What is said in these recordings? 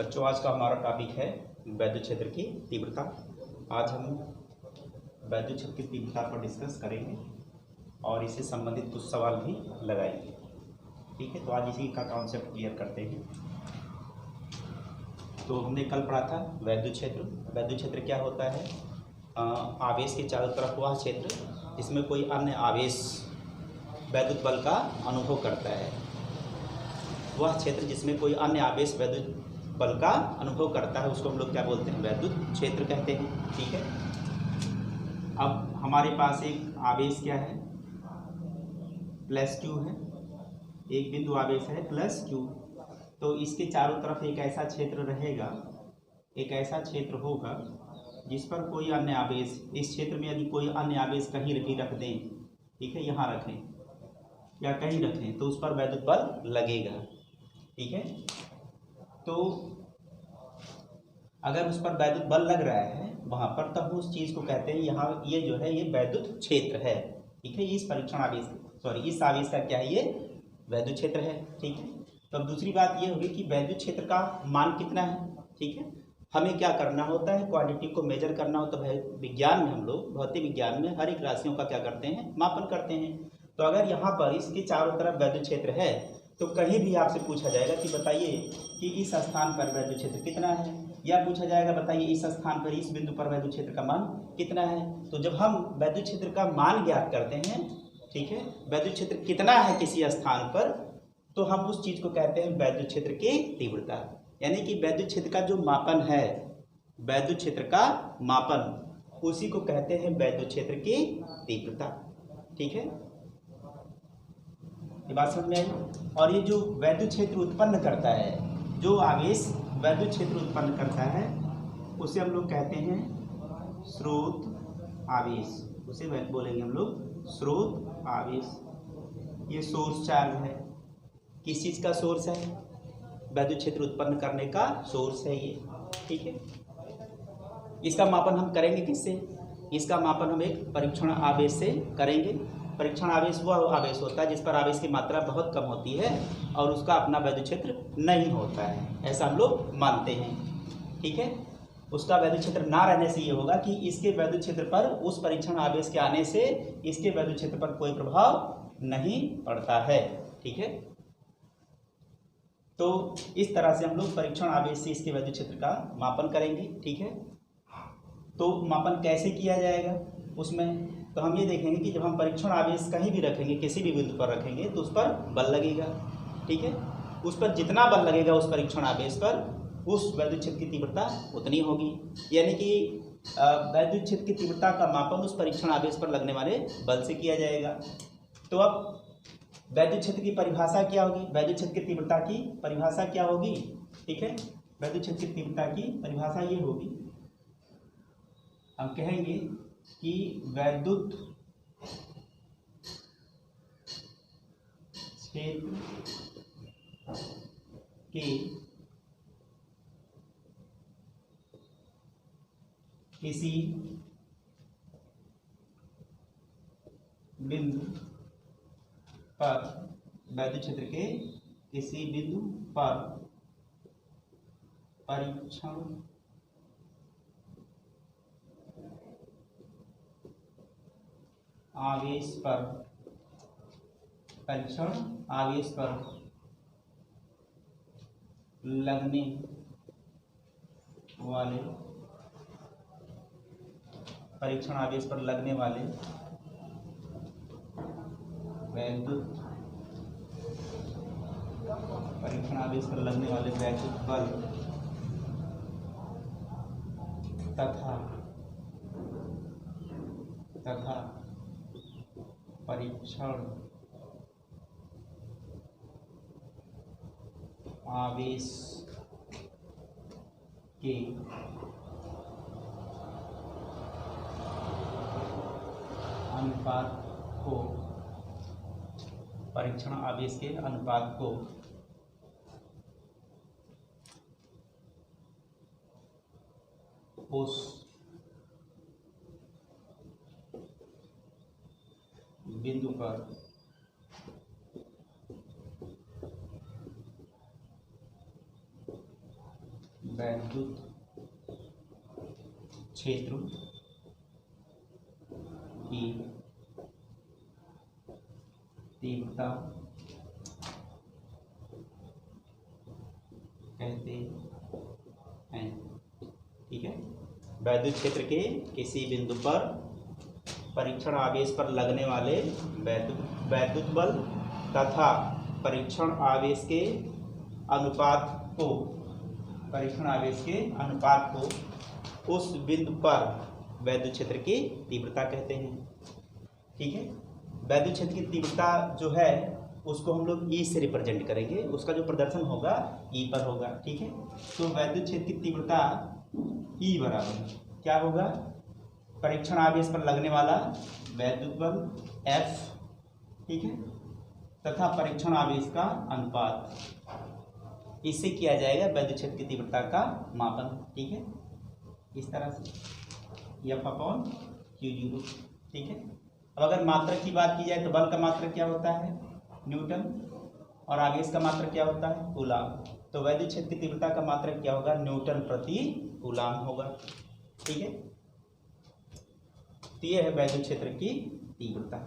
बच्चों, आज का हमारा टॉपिक है वैद्युत क्षेत्र की तीव्रता। आज हम वैद्युत क्षेत्र की तीव्रता पर डिस्कस करेंगे और इससे संबंधित कुछ सवाल भी लगाएंगे। ठीक है, तो आज इसी का कॉन्सेप्ट क्लियर करते हैं। तो हमने कल पढ़ा था वैद्युत क्षेत्र। वैद्युत क्षेत्र क्या होता है? आवेश के चारों तरफ वह क्षेत्र जिसमें कोई अन्य आवेश वैद्युत बल का अनुभव करता है। वह क्षेत्र जिसमें कोई अन्य आवेश वैद्युत बल का अनुभव करता है उसको हम लोग क्या बोलते हैं? वैद्युत क्षेत्र कहते हैं। ठीक है, अब हमारे पास एक आवेश क्या है? प्लस क्यू है। एक बिंदु आवेश है प्लस क्यू। तो इसके चारों तरफ एक ऐसा क्षेत्र रहेगा, एक ऐसा क्षेत्र होगा जिस पर कोई अन्य आवेश, इस क्षेत्र में यदि कोई अन्य आवेश कहीं भी रख दें, ठीक है, यहाँ रखें या कहीं रखें, तो उस पर वैद्युत बल लगेगा। ठीक है, तो अगर उस पर वैद्युत बल लग रहा है वहाँ पर, तब उस चीज़ को कहते हैं, यहाँ ये जो है ये वैद्युत क्षेत्र है। ठीक है, इस परीक्षण आवेश, इस आवेश का क्या है? ये वैद्युत क्षेत्र है। ठीक है, तो अब दूसरी बात ये होगी कि वैद्युत क्षेत्र का मान कितना है। ठीक है, हमें क्या करना होता है? क्वांटिटी को मेजर करना होता है। विज्ञान में हम लोग, भौतिक विज्ञान में हर एक राशियों का क्या करते हैं? मापन करते हैं। तो अगर यहाँ पर इसके चारों तरफ वैद्युत क्षेत्र है तो कहीं भी आपसे पूछा जाएगा कि बताइए कि इस स्थान पर वैद्युत क्षेत्र कितना है, या पूछा जाएगा बताइए इस स्थान पर, इस बिंदु पर वैद्युत क्षेत्र का मान कितना है। तो जब हम वैद्युत क्षेत्र का मान ज्ञात करते हैं, ठीक है, वैद्युत क्षेत्र कितना है किसी स्थान पर, तो हम उस चीज़ को कहते हैं वैद्युत क्षेत्र की तीव्रता। यानी कि वैद्युत क्षेत्र का जो मापन है, वैद्युत क्षेत्र का मापन, उसी को कहते हैं वैद्युत क्षेत्र की तीव्रता। ठीक है, ये बात समझ में आई। और ये जो वैद्युत क्षेत्र उत्पन्न करता है, जो आवेश वैद्युत क्षेत्र उत्पन्न करता है, उसे हम लोग कहते हैं स्रोत आवेश। उसे बोलेंगे हम लोग स्रोत आवेश। ये सोर्स चार्ज है। किस चीज़ का सोर्स है? वैद्युत क्षेत्र उत्पन्न करने का सोर्स है ये। ठीक है, इसका मापन हम करेंगे किससे? इसका मापन हम एक परीक्षण आवेश से करेंगे। परीक्षण आवेश वह आवेश होता है जिस पर आवेश की मात्रा बहुत कम होती है और उसका अपना वैद्युत क्षेत्र नहीं होता है, ऐसा हम लोग मानते हैं। ठीक है, उसका वैद्युत क्षेत्र ना रहने से ये होगा कि इसके वैद्युत क्षेत्र पर उस परीक्षण आवेश के आने से इसके वैद्युत क्षेत्र पर कोई प्रभाव नहीं पड़ता है। ठीक है, तो इस तरह से हम लोग परीक्षण आवेश से इसके वैद्युत क्षेत्र का मापन करेंगे। ठीक है, तो मापन कैसे किया जाएगा उसमें? तो हम ये देखेंगे कि जब हम परीक्षण आवेश कहीं भी रखेंगे, किसी भी बिंदु पर रखेंगे, तो उस पर बल लगेगा। ठीक है, उस पर जितना बल लगेगा उस परीक्षण आवेश पर, उस वैद्युत क्षेत्र की तीव्रता उतनी होगी। यानी कि वैद्युत क्षेत्र की तीव्रता का मापन उस परीक्षण आवेश पर लगने वाले बल से किया जाएगा। तो अब वैद्युत क्षेत्र की परिभाषा क्या होगी? वैद्युत क्षेत्र की तीव्रता की परिभाषा क्या होगी? ठीक है, वैद्युत क्षेत्र की तीव्रता की परिभाषा ये होगी, हम कहेंगे कि वैद्युत क्षेत्र के किसी बिंदु पर, वैद्युत क्षेत्र के किसी बिंदु पर परीक्षण आवेश पर, परीक्षण आवेश पर लगने वाले, परीक्षण आवेश पर लगने वाले वैद्युत, परीक्षण आवेश पर लगने वाले वैद्युत बल तथा परीक्षण आवेश के अनुपात को, परीक्षण आवेश के अनुपात को उस बिंदु पर वैद्युत क्षेत्र की तीव्रता कहते हैं। ठीक है, वैद्युत क्षेत्र के किसी बिंदु पर परीक्षण आवेश पर लगने वाले वैद्युत बल तथा परीक्षण आवेश के अनुपात को उस बिंदु पर वैद्युत क्षेत्र की तीव्रता कहते हैं। ठीक है, वैद्युत क्षेत्र की तीव्रता जो है उसको हम लोग ई से रिप्रेजेंट करेंगे, उसका जो प्रदर्शन होगा ई पर होगा। ठीक है, तो वैद्युत क्षेत्र की तीव्रता ई बराबर क्या होगा, परीक्षण आवेश पर लगने वाला वैद्युत बल F, ठीक है, तथा परीक्षण आवेश का अनुपात, इससे किया जाएगा वैद्युत क्षेत्र की तीव्रता का मापन। ठीक है, इस तरह से F/Q0। ठीक है, अब अगर मात्रक की बात की जाए तो बल का मात्रक क्या होता है, न्यूटन, और आवेश का मात्रक क्या होता है, कूलाम। तो वैद्युत क्षेत्र की तीव्रता का मात्रक क्या होगा, न्यूटन प्रति कूलाम होगा। ठीक है, तो यह है वैद्युत क्षेत्र की तीव्रता।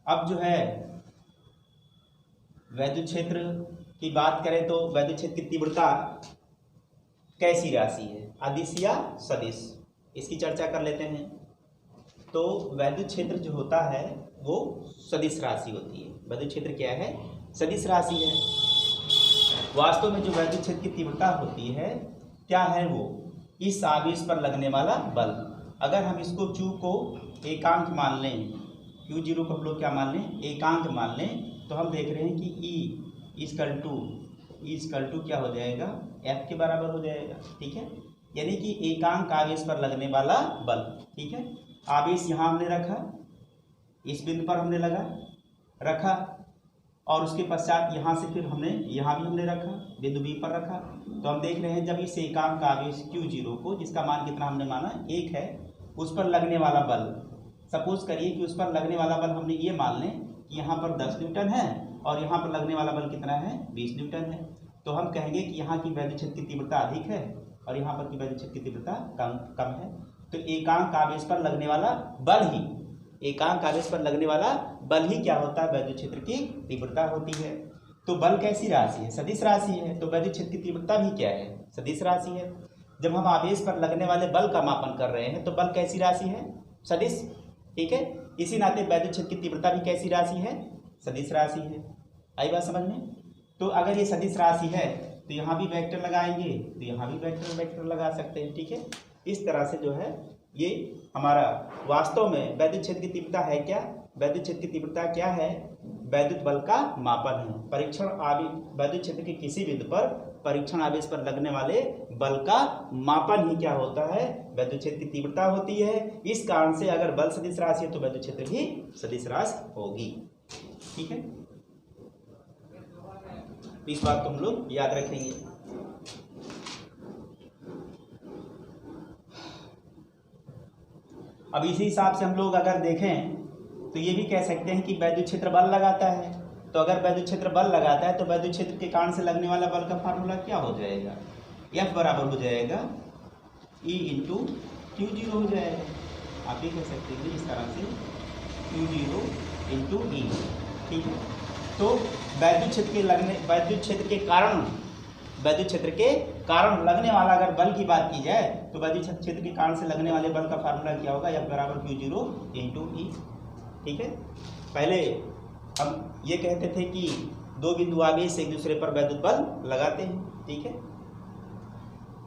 अब जो है वैद्युत क्षेत्र की बात करें तो वैद्युत क्षेत्र की तीव्रता कैसी राशि है, अदिश या सदिश, इसकी चर्चा कर लेते हैं। तो वैद्युत क्षेत्र जो होता है वो सदिश राशि होती है। वैद्युत क्षेत्र क्या है, सदिश राशि है। वास्तव में जो वैद्युत क्षेत्र की तीव्रता होती है क्या है, वो इस आवेश पर लगने वाला बल। अगर हम इसको Q को एकांक मान लें, Q0 को हम लोग क्या मान लें, एकांक मान लें, तो हम देख रहे हैं कि E इक्वल टू क्या हो जाएगा, F के बराबर हो जाएगा। ठीक है, यानी कि एकांक आवेश पर लगने वाला बल। ठीक है, आवेश यहाँ हमने रखा, इस बिंदु पर हमने रखा, और उसके पश्चात यहाँ से फिर हमने यहाँ भी हमने रखा, बिंदु B पर रखा। तो हम देख रहे हैं जब इस एकांक आवेश Q0 को, जिसका मान कितना हमने माना 1 है, उस पर लगने वाला बल, सपोज करिए कि उस पर लगने वाला बल हमने ये मान लें कि यहाँ पर 10 न्यूटन है और यहाँ पर लगने वाला बल कितना है, 20 न्यूटन है। तो हम कहेंगे कि यहाँ की वैद्युत क्षेत्र की तीव्रता अधिक है और यहाँ पर की वैद्युत क्षेत्र की तीव्रता कम है। तो एकांक आवेश पर लगने वाला बल ही, एकांक आवेश पर लगने वाला बल ही क्या होता है, वैद्युत क्षेत्र की तीव्रता होती है। तो बल कैसी राशि है, सदिश राशि है। तो वैद्युत क्षेत्र की तीव्रता भी क्या है, सदिश राशि है। जब हम आवेश पर लगने वाले बल का मापन कर रहे हैं तो बल कैसी राशि है, सदिश। ठीक है, इसी नाते वैद्युत क्षेत्र की तीव्रता भी कैसी राशि है, सदिश राशि है। आई बात समझ में। तो अगर ये सदिश राशि है तो यहाँ भी वेक्टर लगाएंगे, तो यहाँ भी वेक्टर लगा सकते हैं। ठीक है, इस तरह से जो है ये हमारा वास्तव में वैद्युत क्षेत्र की तीव्रता है क्या, वैद्युत क्षेत्र की तीव्रता क्या है, वैद्युत बल का मापन है। परीक्षण आवेश, वैद्युत क्षेत्र के किसी बिंदु पर परीक्षण आवेश पर लगने वाले बल का मापन ही क्या होता है, वैद्युत क्षेत्र की तीव्रता होती है। इस कारण से अगर बल सदिश राशि है तो वैद्युत क्षेत्र भी सदिश राशि होगी। ठीक है, इस बात को हम लोग याद रखेंगे। अब इसी हिसाब से हम लोग अगर देखें तो ये भी कह सकते हैं कि वैद्युत क्षेत्र बल लगाता है। तो अगर वैद्युत क्षेत्र बल लगाता है तो वैद्युत क्षेत्र के कारण से लगने वाला बल का फार्मूला क्या हो जाएगा, F बराबर हो जाएगा E इंटू Q0 हो जाएगा। आप ये कह सकते हैं इस तरह से Q0 इंटू E। ठीक है, तो वैद्युत क्षेत्र के कारण लगने वाला अगर बल की बात की जाए तो वैद्युत क्षेत्र के कारण से लगने वाले बल का फार्मूला क्या होगा, F बराबर Q0 इंटू E। ठीक है, पहले हम ये कहते थे कि दो बिंदु आवेश एक दूसरे पर वैद्युत बल लगाते हैं। ठीक है,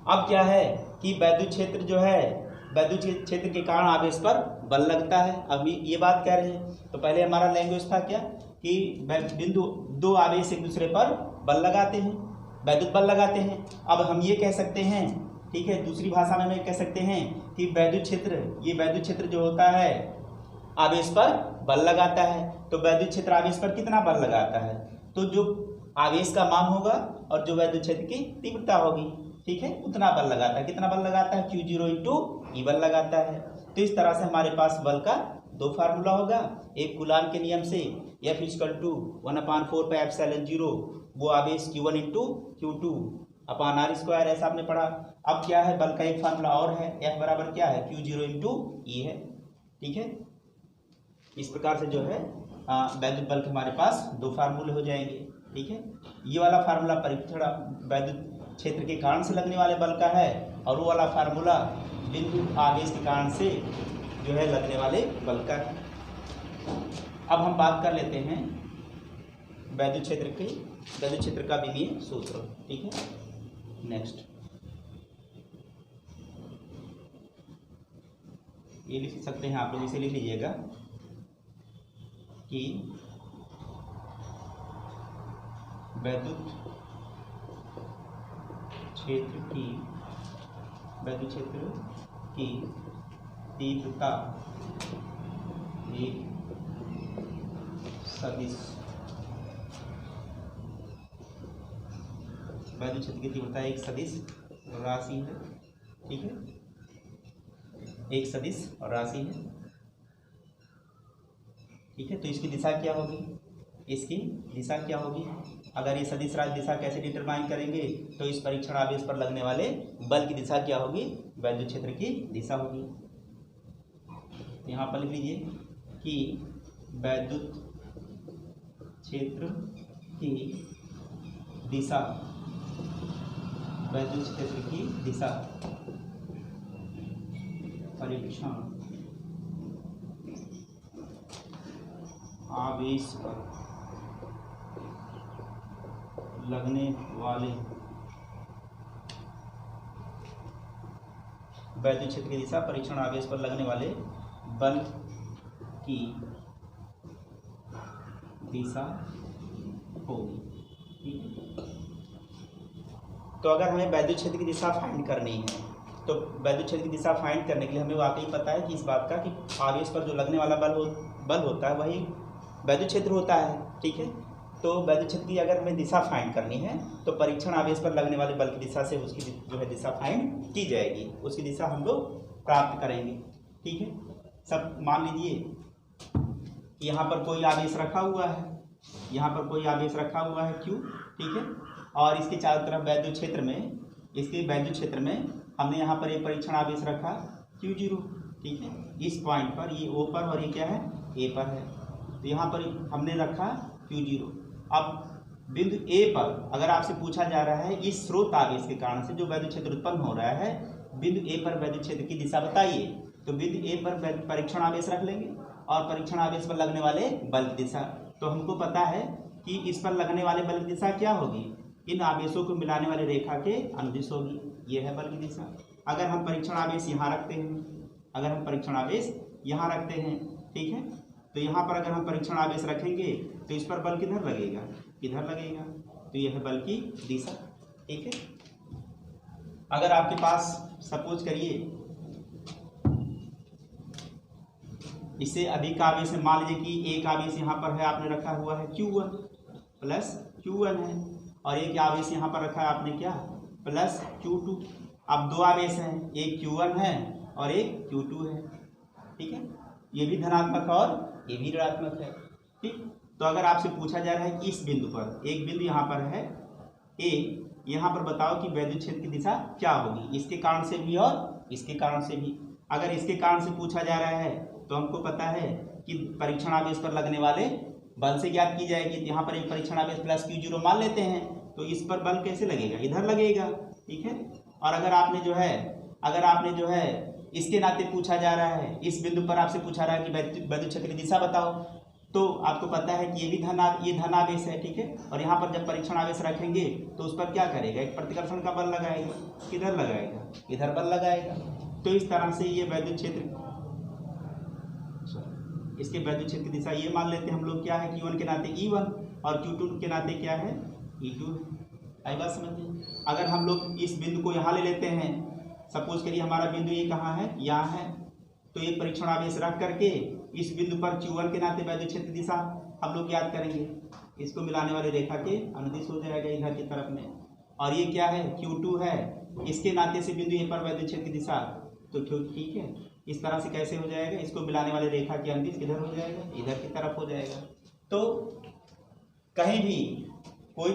अब क्या है कि वैद्युत क्षेत्र जो है, वैद्युत क्षेत्र के कारण आवेश पर बल लगता है। अब ये बात कह रहे हैं तो पहले हमारा लैंग्वेज था क्या कि बिंदु दो आवेश एक दूसरे पर बल लगाते हैं, वैद्युत बल लगाते हैं। अब हम ये कह सकते हैं, ठीक है, दूसरी भाषा में कह सकते हैं कि वैद्युत क्षेत्र जो होता है आवेश पर बल लगाता है। तो वैद्युत क्षेत्र आवेश पर कितना बल लगाता है, तो जो आवेश का मान होगा और जो वैद्युत क्षेत्र की तीव्रता होगी, ठीक है, उतना बल लगाता है। कितना बल लगाता है, Q0 इंटू E बल लगाता है। तो इस तरह से हमारे पास बल का दो फार्मूला होगा, एक कूलाम के नियम से F = 1/4πε0 वो आवेश Q1 × Q2 अपान r², ऐसा आपने पढ़ा। अब क्या है, बल का एक फार्मूला और है, F बराबर क्या है, Q0 × E है। ठीक है, इस प्रकार से जो है वैद्युत बल के हमारे पास दो फार्मूले हो जाएंगे। ठीक है, ये वाला फार्मूला परीक्षण वैद्युत क्षेत्र के कारण से लगने वाले बल का है, और वो वाला फार्मूला बिंदु आवेश के कारण से जो है लगने वाले बल का है। अब हम बात कर लेते हैं वैद्युत क्षेत्र का विमीय सूत्र। ठीक है, नेक्स्ट ये लिख सकते हैं आप लोग, इसे लिख लीजिएगा कि वैद्युत क्षेत्र की तीव्रता एक सदिश, वैद्युत क्षेत्र की तीव्रता एक सदिश राशि है। ठीक है, एक सदिश राशि है। ठीक है, तो इसकी दिशा क्या होगी, अगर ये सदिश राशि दिशा कैसे डिटरमाइन करेंगे, तो इस परीक्षण आवेश पर लगने वाले बल की दिशा क्या होगी, वैद्युत क्षेत्र की दिशा होगी। यहाँ पर लिख लीजिए कि वैद्युत क्षेत्र की दिशा, परीक्षण आवेश पर लगने वाले वैद्युत क्षेत्र की दिशा परीक्षण आवेश पर लगने वाले बल की दिशा होगी। ठीक है, तो अगर हमें वैद्युत क्षेत्र की दिशा फाइंड करनी है, तो वैद्युत क्षेत्र की दिशा फाइंड करने के लिए हमें वाकई पता है कि इस बात का कि आवेश पर जो लगने वाला बल होता है वही वैद्युत क्षेत्र होता है। ठीक है, तो वैद्युत क्षेत्र की अगर हमें दिशा फाइंड करनी है तो परीक्षण आवेश पर लगने वाले बल की दिशा से उसकी जो है दिशा फाइंड की जाएगी, उसकी दिशा हम लोग प्राप्त करेंगे। ठीक है, सब मान लीजिए कि यहाँ पर कोई आवेश रखा हुआ है, Q। ठीक है, और इसके चारों तरफ वैद्युत क्षेत्र में हमने यहाँ पर एक परीक्षण आवेश रखा Q0। ठीक है, इस पॉइंट पर ये O पर और ये क्या है, A पर है, तो यहाँ पर हमने रखा Q0। अब बिंदु A पर अगर आपसे पूछा जा रहा है इस स्रोत आवेश के कारण से जो वैद्युत क्षेत्र उत्पन्न हो रहा है, बिंदु A पर वैद्युत क्षेत्र की दिशा बताइए, तो बिंदु A पर परीक्षण आवेश रख लेंगे और परीक्षण आवेश पर लगने वाले बल की दिशा, तो हमको पता है कि इस पर लगने वाले बल की दिशा क्या होगी, इन आवेशों को मिलाने वाली रेखा के अनुदिश होगी, ये है बल की दिशा। अगर हम परीक्षण आवेश यहाँ रखते हैं, ठीक है, तो यहाँ पर अगर हम परीक्षण आवेश रखेंगे तो इस पर बल किधर लगेगा, तो यह है बल की दिशा। ठीक है, अगर आपके पास सपोज करिए इससे अधिक आवेश है, मान लीजिए कि एक आवेश यहाँ पर है आपने रखा हुआ है Q1 प्लस Q1 है, और एक आवेश यहाँ पर रखा है आपने क्या, प्लस Q2। अब दो आवेश हैं, एक Q1 है और एक Q2 है। ठीक है, ये भी धनात्मक और ये भी ऋणात्मक है। ठीक, तो अगर आपसे पूछा जा रहा है कि इस बिंदु पर, एक बिंदु यहाँ पर है A, यहाँ पर बताओ कि वैद्युत क्षेत्र की दिशा क्या होगी, इसके कारण से भी और इसके कारण से भी। अगर इसके कारण से पूछा जा रहा है तो हमको पता है कि परीक्षण आवेश पर लगने वाले बल से ज्ञात की जाएगी। यहाँ पर एक परीक्षण आवेश प्लस Q0 मान लेते हैं, तो इस पर बल कैसे लगेगा, इधर लगेगा। ठीक है, और अगर आपने जो है इसके नाते पूछा जा रहा है, इस बिंदु पर आपसे पूछा रहा है कि वैद्युत क्षेत्र की दिशा बताओ, तो आपको पता है कि ये धनावेश है। ठीक है, और यहाँ पर जब परीक्षण आवेश रखेंगे तो उस पर क्या करेगा, एक प्रतिकर्षण का बल लगाएगा, किधर लगाएगा, इधर बल लगाएगा। तो इस तरह से ये वैद्युत क्षेत्र, इसके वैद्युत क्षेत्र की दिशा ये मान लेते हैं हम लोग क्या है, Q1 के नाते E1 और Q2 के नाते क्या है, E2। आई बात समझ में। अगर हम लोग इस बिंदु को यहाँ ले लेते हैं, सपोज करिए हमारा बिंदु ये कहाँ है, यहाँ है, तो एक परीक्षण आवेश रख करके इस बिंदु पर Q1 के नाते वैद्युत क्षेत्र की दिशा हम लोग याद करेंगे, इसको मिलाने वाली रेखा के अनुदिश हो जाएगा इधर की तरफ में। और ये क्या है, Q2 है, इसके नाते से बिंदु ए पर वैद्युत क्षेत्र की दिशा, तो ठीक है, इस तरह से कैसे हो जाएगा, इसको मिलाने वाले रेखा की अंदिश किधर हो जाएगा, इधर की तरफ हो जाएगा। तो कहीं भी कोई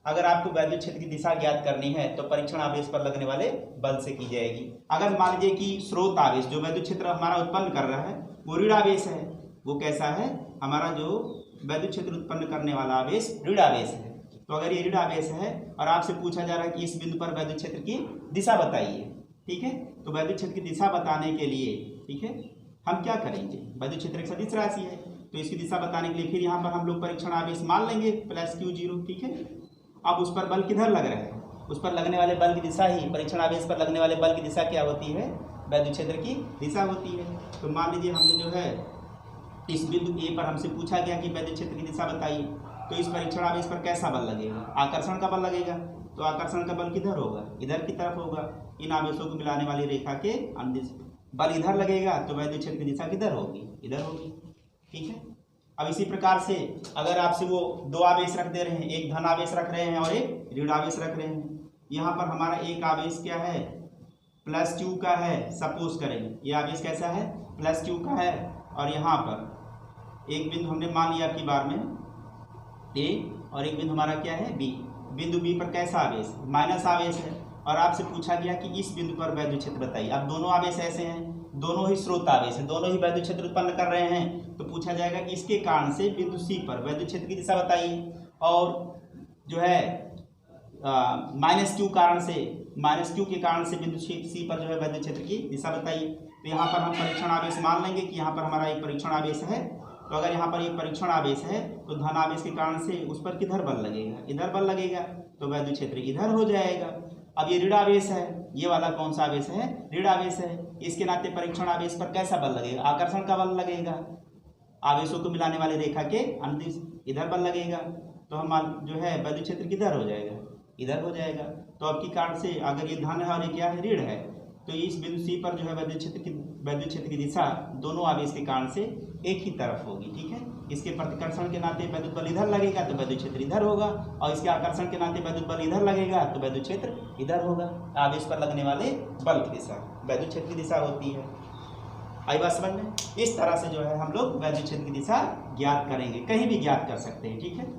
अगर आपको वैद्युत क्षेत्र की दिशा ज्ञात करनी है तो परीक्षण आवेश पर लगने वाले बल से की जाएगी। अगर मान लीजिए कि स्रोत आवेश जो वैद्युत क्षेत्र हमारा उत्पन्न कर रहा है वो ऋण आवेश है, वो कैसा है, हमारा जो वैद्युत क्षेत्र उत्पन्न करने वाला आवेश ऋण आवेश है। तो अगर ये ऋण आवेश है और आपसे पूछा जा रहा है कि इस बिंदु पर वैद्युत क्षेत्र की दिशा बताइए, ठीक है, तो वैद्युत क्षेत्र की दिशा बताने के लिए, ठीक है, हम क्या करेंगे, वैद्युत क्षेत्र एक सदिश राशि है तो इसकी दिशा बताने के लिए फिर यहाँ पर हम लोग परीक्षण आवेश मान लेंगे +Q0, ठीक है। अब उस पर बल किधर लग रहा है, उस पर लगने वाले बल की दिशा ही, परीक्षण आवेश पर लगने वाले बल की दिशा क्या होती है, वैद्युत क्षेत्र की दिशा होती है। तो मान लीजिए हमने जो है इस बिंदु ए पर हमसे पूछा गया कि वैद्युत क्षेत्र की दिशा बताइए, तो इस परीक्षण आवेश पर कैसा बल लगेगा, आकर्षण का बल लगेगा। तो आकर्षण का बल किधर होगा, इधर की तरफ होगा। इन आवेशों को मिलाने वाली रेखा के अंदिश बल इधर लगेगा तो वैद्युत क्षेत्र की दिशा किधर होगी, इधर होगी, ठीक है। अब इसी प्रकार से अगर आपसे वो दो आवेश रख दे रहे हैं, एक धन आवेश रख रहे हैं और एक ऋण आवेश रख रहे हैं, यहाँ पर हमारा एक आवेश क्या है +Q का है, सपोज करें ये आवेश कैसा है +Q का है, और यहाँ पर एक बिंदु हमने मान लिया आपकी बार में A और एक बिंदु हमारा क्या है B। बिंदु B पर कैसा आवेश, माइनस आवेश है, और आपसे पूछा गया कि इस बिंदु पर वैद्युत क्षेत्र बताइए। अब दोनों आवेश ऐसे हैं, दोनों ही स्रोत आवेश है, दोनों ही वैद्युत क्षेत्र उत्पन्न कर रहे हैं, तो पूछा जाएगा कि इसके कारण से बिंदु C पर वैद्युत क्षेत्र की दिशा बताइए, और जो है -Q के कारण से बिंदु C पर जो है वैद्युत क्षेत्र की दिशा बताइए। तो यहाँ पर हम परीक्षण आवेश मान लेंगे कि यहाँ पर हमारा एक परीक्षण आवेश है, तो अगर यहाँ पर एक परीक्षण आवेश है तो धन आवेश के कारण से उस पर किधर बल लगेगा, इधर बल लगेगा, तो वैद्युत क्षेत्र इधर हो जाएगा। अब ये ऋण आवेश है, ये वाला कौन सा आवेश है, ऋण आवेश है, इसके नाते परीक्षण आवेश पर कैसा बल लगेगा, आकर्षण का बल लगेगा। आवेशों को मिलाने वाले रेखा के अंदिश इधर बल लगेगा, तो हम जो है वैद्युत क्षेत्र किधर हो जाएगा, इधर हो जाएगा। तो अब की कारण से अगर ये धन है और ये क्या है, ऋण है, तो इस बिंदु C पर जो है वैद्युत क्षेत्र की दिशा दोनों आवेश के कारण से एक ही तरफ होगी, ठीक है। इसके प्रतिकर्षण के नाते वैद्युत बल इधर लगेगा तो वैद्युत क्षेत्र इधर होगा, और इसके आकर्षण के नाते वैद्युत बल इधर लगेगा तो वैद्युत क्षेत्र इधर होगा। आवेश पर लगने वाले बल की दिशा वैद्युत क्षेत्र की दिशा होती है। आई बात समझ में? इस तरह से जो है हम लोग वैद्युत क्षेत्र की दिशा ज्ञात करेंगे, कहीं भी ज्ञात कर सकते हैं, ठीक है।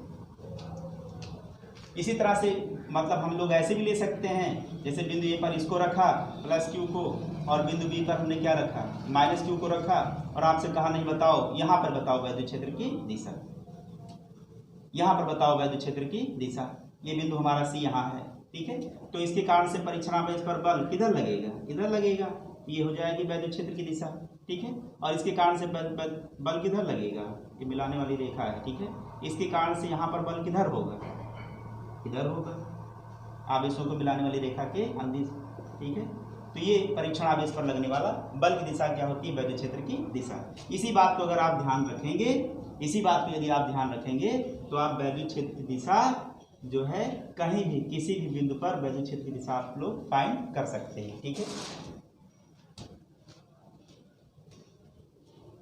इसी तरह से मतलब हम लोग ऐसे भी ले सकते हैं, जैसे बिंदु ए पर इसको रखा +Q को, और बिंदु बी पर हमने क्या रखा -Q को रखा, और आपसे कहा नहीं बताओ यहाँ पर बताओ वैद्युत क्षेत्र की दिशा, यहाँ पर बताओ वैद्युत क्षेत्र की दिशा। ये बिंदु हमारा C यहाँ है, ठीक है। तो इसके कारण से परीक्षण आवेश पर बल किधर लगेगा, इधर लगेगा, ये हो जाएगी वैद्युत क्षेत्र की दिशा, ठीक है। और इसके कारण से बल किधर लगेगा, ये मिलाने वाली रेखा है, ठीक है। इसके कारण से यहाँ पर बल किधर होगा, इधर होगा, आवेशों को मिलाने वाली रेखा के अंदिश, ठीक है। तो ये परीक्षण आवेश पर लगने वाला बल की दिशा क्या होती है, वैद्युत क्षेत्र की दिशा। इसी बात को अगर आप ध्यान रखेंगे, इसी बात को यदि आप ध्यान रखेंगे तो आप वैद्युत क्षेत्र की दिशा जो है कहीं भी किसी भी बिंदु पर वैद्युत क्षेत्र की दिशा आप लोग फाइंड कर सकते हैं, ठीक है।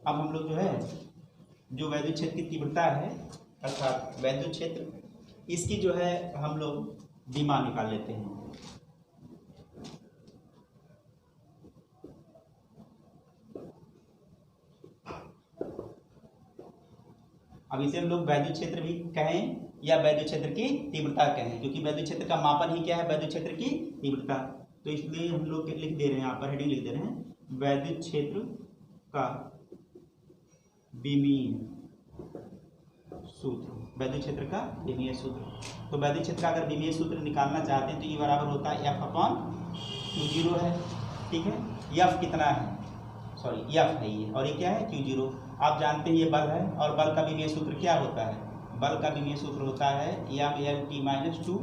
अब हम लोग जो है जो वैद्युत क्षेत्र की तीव्रता है अर्थात वैद्युत क्षेत्र, इसकी जो है हम लोग बीमा निकाल लेते हैं। अब इसे हम लोग वैद्युत क्षेत्र भी कहें या वैद्युत क्षेत्र की तीव्रता कहें, क्योंकि वैद्युत क्षेत्र का मापन ही क्या है, वैद्युत क्षेत्र की तीव्रता। तो इसलिए हम लोग लिख दे रहे हैं, यहाँ पर हेडिंग लिख दे रहे हैं, वैद्युत क्षेत्र का विमीय सूत्र, वैद्युत क्षेत्र का विमीय सूत्र। तो वैद्युत क्षेत्र का अगर विमीय सूत्र निकालना चाहते हैं तो ये बराबर होता है F/Q0 है, ठीक है। F कितना है, सॉरी F है ये, और ये क्या है Q0। आप जानते हैं ये बल है, और बल का विमीय सूत्र क्या होता है, बल का विमीय सूत्र होता है F/L/T-2,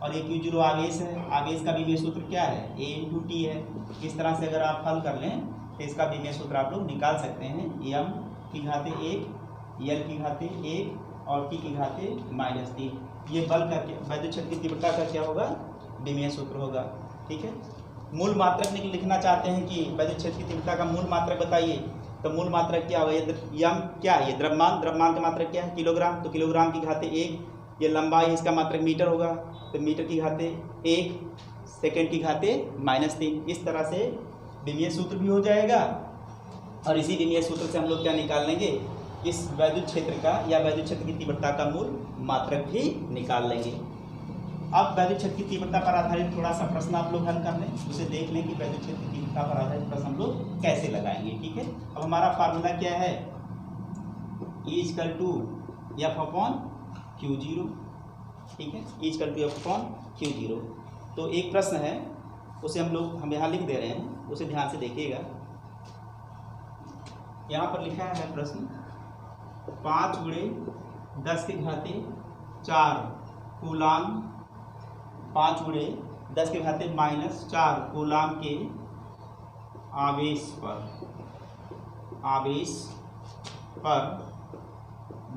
और ये Q0 आवेश है, आवेश का विमीय सूत्र क्या है, A/T है। इस तरह से अगर आप हल कर लें तो इसका विमीय सूत्र आप लोग निकाल सकते हैं, m की घाते 1, L की घाते 1 और T की घाते -3। ये बल का वैद्युत क्षेत्र की तीव्रता का क्या होगा, विमीय सूत्र होगा, ठीक है। मूल मात्रक लिखना चाहते हैं कि वैद्युत क्षेत्र की तीव्रता का मूल मात्रक बताइए, तो मूल मात्रक क्या होगा, यम क्या है, ये द्रव्यमान, द्रव्यमान का मात्रक क्या है, किलोग्राम, तो किलोग्राम की घाते 1, ये लंबाई इसका मात्रक मीटर होगा, तो मीटर की घाते 1, सेकेंड की घाते -3। इस तरह से विमीय सूत्र भी हो जाएगा और इसी विमीय सूत्र से हम लोग क्या निकाल लेंगे, इस वैद्युत क्षेत्र का या वैद्युत क्षेत्र की तीव्रता का मूल मात्रक भी निकाल लेंगे। अब वैद्युत क्षेत्र की तीव्रता पर आधारित थोड़ा सा प्रश्न आप लोग हल कर लें, उसे देख लें कि वैद्युत क्षेत्र की तीव्रता पर आधारित प्रश्न हम लोग कैसे लगाएंगे। ठीक है, अब हमारा फार्मूला क्या है, E equal to F upon Q0। ठीक है, E equal to F upon Q0। तो एक प्रश्न है उसे हम यहाँ लिख दे रहे हैं, उसे ध्यान से देखिएगा। यहाँ पर लिखा है प्रश्न 5 × 10⁻⁴ कूलाम, 5 × 10⁻⁻⁴ कूलाम के आवेश पर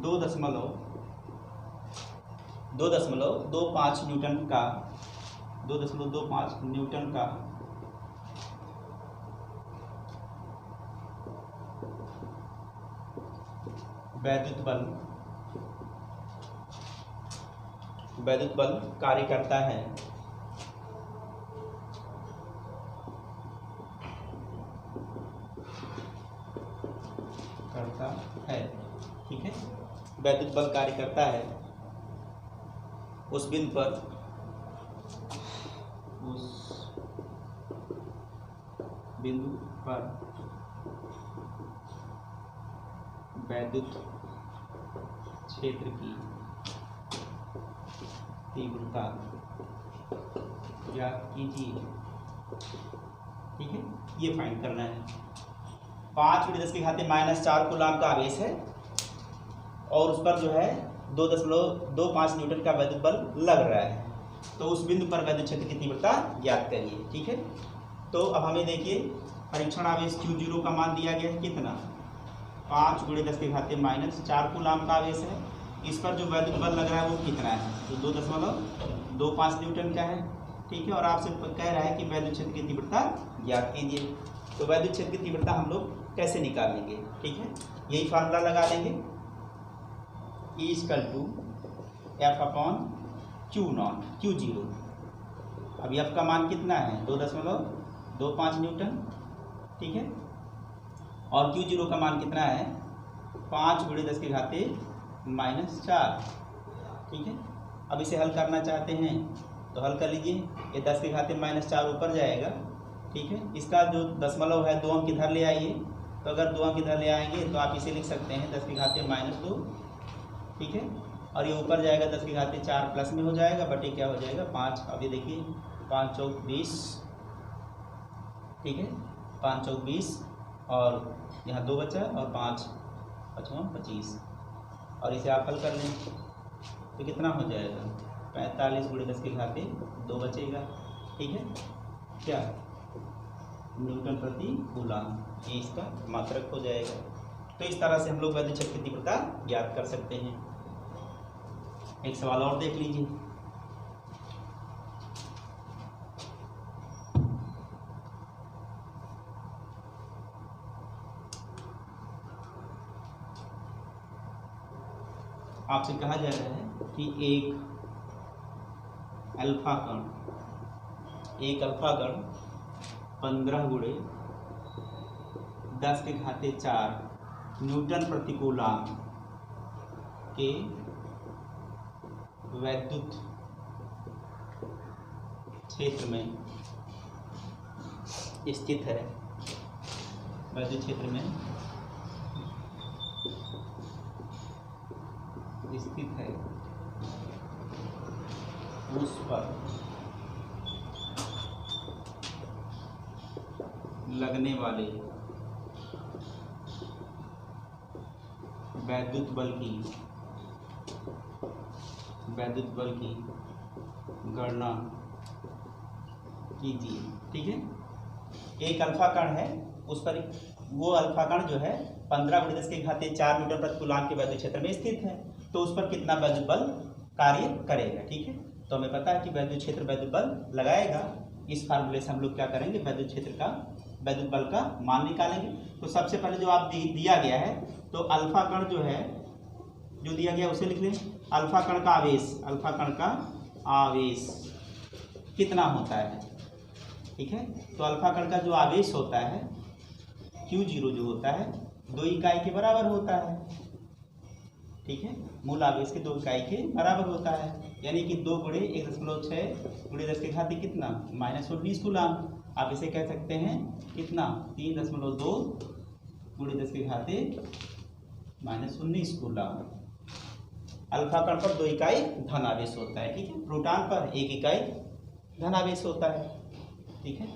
2.25 न्यूटन का वैद्युत बल कार्य करता है। ठीक है, वैद्युत बल कार्य करता है उस बिंदु पर वैद्युत क्षेत्र की तीव्रता ज्ञात कीजिए। ठीक है, ये फाइंड करना है। 5 × 10⁻⁴ कूलाम का आवेश है और उस पर जो है 2.25 न्यूटन का वैद्युत बल लग रहा है, तो उस बिंदु पर वैद्युत क्षेत्र की तीव्रता ज्ञात करिए। ठीक है, तो अब हमें देखिए परीक्षण आवेश Q0 का मान दिया गया है कितना, 5 × 10⁻⁴ कूलाम का आवेश है। इस पर जो वैद्युत बल लग रहा है वो कितना है, तो 2.25 न्यूटन का है। ठीक है, और आपसे कह रहा है कि वैद्युत क्षेत्र की तीव्रता ज्ञात कीजिए। तो वैद्युत क्षेत्र की तीव्रता हम लोग कैसे निकालेंगे, ठीक है, यही फार्मूला लगा देंगे, E equal to F upon Q0। अब एफ का मान कितना है, 2.25 न्यूटन। ठीक है, और Q0 का मान कितना है, 5 × 10⁻⁴। ठीक है, अब इसे हल करना चाहते हैं तो हल कर लीजिए। ये 10⁻⁴ ऊपर जाएगा। ठीक है, इसका जो दशमलव है 2 अंक इधर ले आइए, तो अगर 2 अंक इधर ले आएंगे तो आप इसे लिख सकते हैं 10⁻⁻2। ठीक है, और ये ऊपर जाएगा 10⁻⁴ प्लस में हो जाएगा, बटे क्या हो जाएगा 5। अब ये देखिए 5 चौक 20। ठीक है, 5 चौक 20 और यहाँ 2 बचा और 5 5 25, और इसे आप हल कर लें तो कितना हो जाएगा 45 × 10⁻2 बचेगा। ठीक है, क्या न्यूटन प्रति कूलाम, ये इसका मात्रक हो जाएगा। तो इस तरह से हम लोग वैद्युत क्षेत्र की तीव्रता ज्ञात कर सकते हैं। एक सवाल और देख लीजिए। आपसे कहा जा रहा है कि एक अल्फा कण 15 × 10⁴ न्यूटन प्रति कूलाम के वैद्युत क्षेत्र में स्थित है। वैद्युत क्षेत्र में स्थित है, उस पर लगने वाले वैद्युत बल की गणना कीजिए। ठीक है, एक अल्फा कण है, उस पर वो अल्फा कण जो है 15 × 10⁻⁴ न्यूटन प्रति कूलाम के वैद्युत क्षेत्र में स्थित है, तो उस पर कितना वैद्युत बल कार्य करेगा। ठीक है, तो हमें पता है कि वैद्युत क्षेत्र वैद्युत बल लगाएगा। इस फार्मूले से हम लोग क्या करेंगे, वैद्युत क्षेत्र का वैद्युत बल का मान निकालेंगे। तो सबसे पहले जो आप दिया गया है, तो अल्फा कण जो है जो दिया गया उसे लिख लें। अल्फा कण का आवेश कितना होता है, ठीक है। तो अल्फा कण का जो आवेश होता है Q0 जो होता है 2 इकाई के बराबर होता है, ठीक है। मूल आवेश के 2 इकाई के बराबर होता है, यानी कि 2 गुणे 1.6 गुणे 10 के घाते कितना -19 कूलाम। आप इसे कह सकते हैं कितना 3.2 गुणे 10 के घाते -19 कूलाम। अल्फा कण पर 2 इकाई धन आवेश होता है, ठीक है। प्रोटॉन पर 1 इकाई धन आवेश होता है, ठीक है।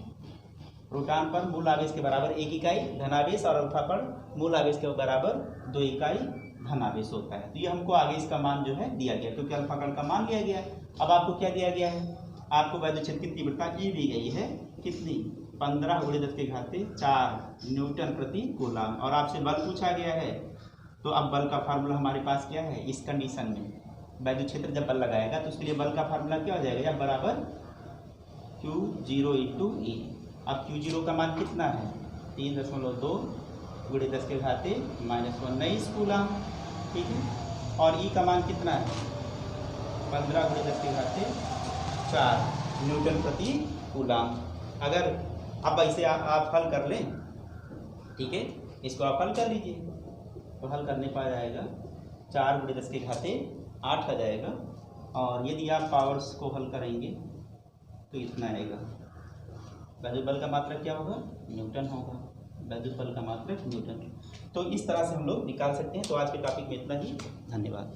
प्रोटॉन पर मूल आवेश के बराबर 1 इकाई धन आवेश और अल्फा पर मूल आवेश के बराबर 2 इकाई धन आवेश होता है। तो ये हमको आगे इसका मान जो है दिया गया, क्योंकि अल्फा कण का मान लिया गया है। अब आपको क्या दिया गया है, आपको वैद्युत क्षेत्र की तीव्रता ई दी गई है कितनी 15 गुणे 10 के घाते 4 न्यूटन प्रति कूलाम, और आपसे बल पूछा गया है। तो अब बल का फार्मूला हमारे पास क्या है, इस कंडीशन में वैद्युत क्षेत्र जब बल लगाएगा तो उसके लिए बल का फार्मूला क्या हो जाएगा, या बराबर Q0 × E। अब Q0 का मान कितना है 3.2 गुणे 10 के घाते -19 कूलाम, ठीक है। और E का मान कितना है 15 गुणे 10 के घाते 4 न्यूटन प्रति कूलाम। अगर अब इसे आप हल कर लें, ठीक है, इसको आप हल कर लीजिए, तो हल करने पर आ जाएगा 4 गुणे 10 के घाते 8 आ जाएगा। और यदि आप पावर्स को हल करेंगे तो इतना आएगा। वैद्युत बल का मात्रक क्या होगा, न्यूटन होगा। वैद्युत बल का मात्रक न्यूटन। तो इस तरह से हम लोग निकाल सकते हैं। तो आज के टॉपिक में इतना ही, धन्यवाद।